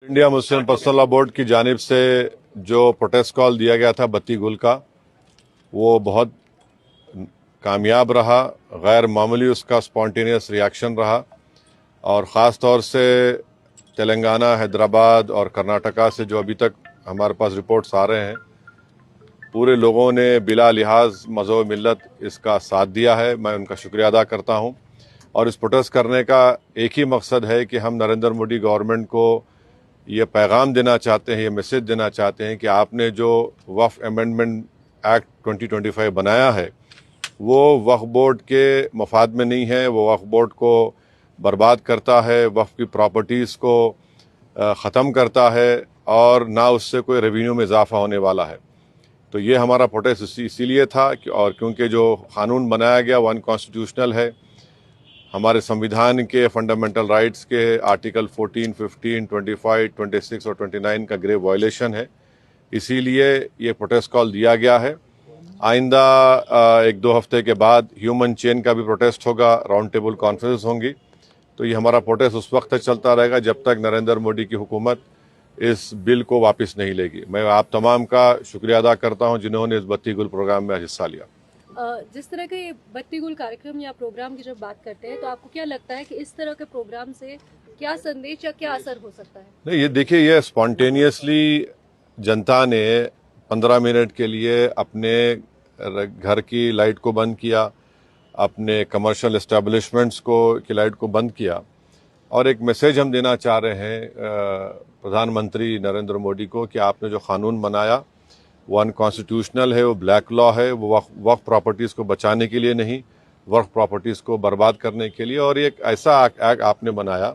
India Muslim personal law board की जानिब से जो प्रोटेस्ट कॉल दिया गया था बत्ती गुल का, वो बहुत कामयाब रहा। गैर मामूली उसका स्पॉन्टेनियस रिएक्शन रहा और ख़ास तौर से तेलंगाना, हैदराबाद और कर्नाटका से जो अभी तक हमारे पास रिपोर्ट्स आ रहे हैं, पूरे लोगों ने बिला लिहाज मज़हब मिल्लत इसका साथ दिया है। मैं उनका शुक्रिया अदा करता हूं। और इस प्रोटेस्ट करने का एक ही मकसद है कि हम नरेंद्र मोदी गवर्नमेंट को ये पैगाम देना चाहते हैं, ये मैसेज देना चाहते हैं कि आपने जो वक्फ अमेंडमेंट एक्ट 2025 बनाया है वो वक्फ बोर्ड के मफाद में नहीं है। वो वक्फ बोर्ड को बर्बाद करता है, वक्फ की प्रॉपर्टीज़ को ख़त्म करता है और ना उससे कोई रेवेन्यू में इजाफा होने वाला है। तो ये हमारा प्रोटेस्ट इसीलिए था और क्योंकि जो कानून बनाया गया वो अनकॉन्स्टिट्यूशनल है, हमारे संविधान के फंडामेंटल राइट्स के आर्टिकल 14, 15, 25, 26 और 29 का ग्रेव वायलेशन है। इसीलिए ये प्रोटेस्ट कॉल दिया गया है। आइंदा 1-2 हफ्ते के बाद ह्यूमन चेन का भी प्रोटेस्ट होगा, राउंड टेबल कॉन्फ्रेंस होंगी। तो ये हमारा प्रोटेस्ट उस वक्त तक चलता रहेगा जब तक नरेंद्र मोदी की हुकूमत इस बिल को वापस नहीं लेगी। मैं आप तमाम का शुक्रिया अदा करता हूं जिन्होंने इस बत्ती गुल प्रोग्राम में हिस्सा लिया। जिस तरह के बत्ती गुल कार्यक्रम या प्रोग्राम की जब बात करते हैं तो आपको क्या लगता है कि इस तरह के प्रोग्राम से क्या संदेश या क्या असर हो सकता है? नहीं, ये देखिए, ये स्पॉन्टेनियसली जनता ने 15 मिनट के लिए अपने घर की लाइट को बंद किया, अपने कमर्शियल एस्टेब्लिशमेंट्स को की लाइट को बंद किया और एक मैसेज हम देना चाह रहे हैं प्रधानमंत्री नरेंद्र मोदी को कि आपने जो कानून बनाया वो अनकॉन्स्टिट्यूशनल है, वो ब्लैक लॉ है, वो वक्फ प्रॉपर्टीज़ को बचाने के लिए नहीं, वक्फ प्रॉपर्टीज़ को बर्बाद करने के लिए। और एक ऐसा एक्ट आपने बनाया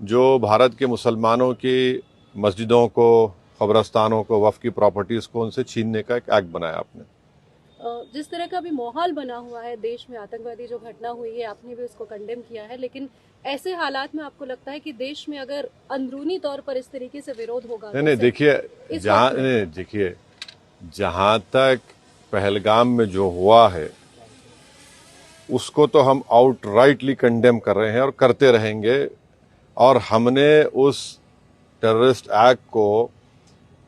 जो भारत के मुसलमानों की मस्जिदों को, कब्रस्तानों को, वक्फ की प्रॉपर्टीज़ को उनसे छीनने का एक एक्ट बनाया आपने। जिस तरह का अभी माहौल बना हुआ है देश में, आतंकवादी जो घटना हुई है, आपने भी उसको कंडेम किया है, लेकिन ऐसे हालात में आपको लगता है कि देश में अगर अंदरूनी तौर पर इस तरीके से विरोध होगा? नहीं, देखिए, जहां तक पहलगाम में जो हुआ है उसको तो हम आउटराइटली कंडेम कर रहे हैं और करते रहेंगे। और हमने उस टेररिस्ट एक्ट को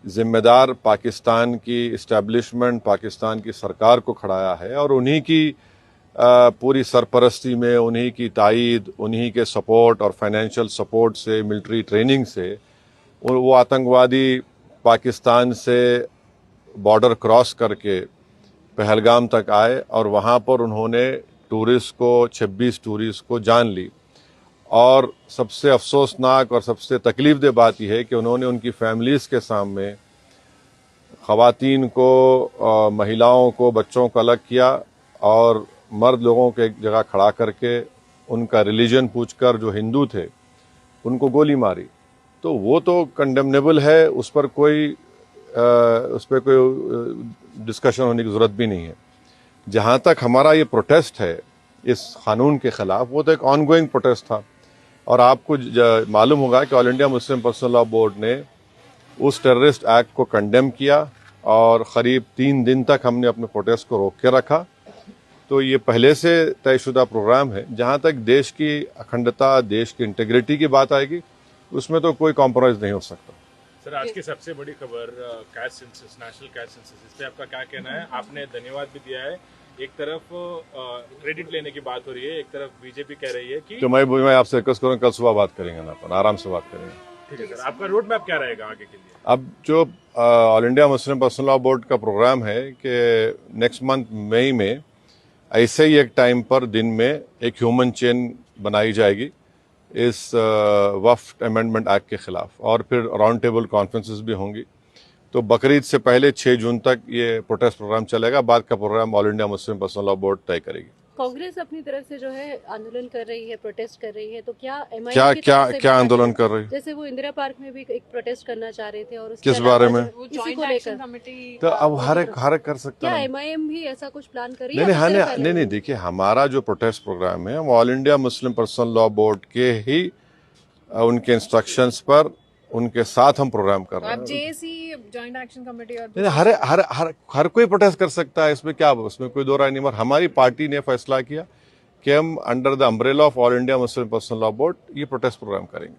जिम्मेदार पाकिस्तान की इस्टेब्लिशमेंट, पाकिस्तान की सरकार को खड़ाया है और उन्हीं की पूरी सरपरस्ती में, उन्हीं की तायीद, उन्हीं के सपोर्ट और फाइनेंशियल सपोर्ट से, मिलिट्री ट्रेनिंग से वो आतंकवादी पाकिस्तान से बॉर्डर क्रॉस करके पहलगाम तक आए और वहाँ पर उन्होंने 26 टूरिस्ट को जान ली। और सबसे अफसोसनाक और सबसे तकलीफदेह बात यह है कि उन्होंने उनकी फैमिलीज़ के सामने ख़वातीन को, महिलाओं को, बच्चों को अलग किया और मर्द लोगों को एक जगह खड़ा करके उनका रिलीजन पूछकर, जो हिंदू थे, उनको गोली मारी। तो वो तो कंडेमनेबल है, उस पर कोई डिस्कशन होने की ज़रूरत भी नहीं है। जहाँ तक हमारा ये प्रोटेस्ट है इस कानून के ख़िलाफ़, वो तो एक ऑनगोइंग प्रोटेस्ट था और आपको मालूम होगा कि all India Muslim personal law board ने उस टेररिस्ट एक्ट को कंडेम किया और क़रीब 3 दिन तक हमने अपने प्रोटेस्ट को रोक के रखा। तो ये पहले से तयशुदा प्रोग्राम है। जहाँ तक देश की अखंडता, देश की इंटीग्रिटी की बात आएगी, उसमें तो कोई कॉम्प्रोमाइज़ नहीं हो सकता। सर, आज की सबसे बड़ी खबर caste census, national caste census, इस पे आपका क्या कहना है? आपने धन्यवाद भी दिया है, एक तरफ क्रेडिट लेने की बात हो रही है, एक तरफ बीजेपी कह रही है कि तो मैं आपसे रिक्वेस्ट करूँ, कल सुबह बात करेंगे ना, अपन आराम से बात करेंगे। ठीक है सर, आपका रोड मैप क्या रहेगा आगे के लिए? अब जो all India Muslim personal law board का प्रोग्राम है कि नेक्स्ट मंथ मई में ऐसे ही एक टाइम पर दिन में एक ह्यूमन चेन बनाई जाएगी इस वक्फ अमेंडमेंट एक्ट के खिलाफ और फिर राउंड टेबल कॉन्फ्रेंसेस भी होंगी। तो बकरीद से पहले 6 जून तक ये प्रोटेस्ट प्रोग्राम चलेगा। बाद का program all India Muslim personal law board तय करेगी। कांग्रेस अपनी तरफ से जो है आंदोलन कर रही है, प्रोटेस्ट कर रही है, तो क्या क्या आंदोलन कर रही है? जैसे वो इंदिरा पार्क में भी एक प्रोटेस्ट करना चाह रहे थे और किस बारे में? इसी को लेकर तो अब हर एक कर सकता क्या है। MIM भी ऐसा कुछ प्लान कर रही है? नहीं, देखिए, हमारा जो प्रोटेस्ट प्रोग्राम है वो all India Muslim personal law board के ही उनके इंस्ट्रक्शंस पर, उनके साथ हम प्रोग्राम कर रहे हैं। जेएसी जॉइंट एक्शन कमेटी और हर कोई प्रोटेस्ट कर सकता है, इसमें क्या, उसमें कोई दो राय नहीं। मगर हमारी पार्टी ने फैसला किया कि हम under the umbrella of all India Muslim personal law board ये प्रोटेस्ट प्रोग्राम करेंगे।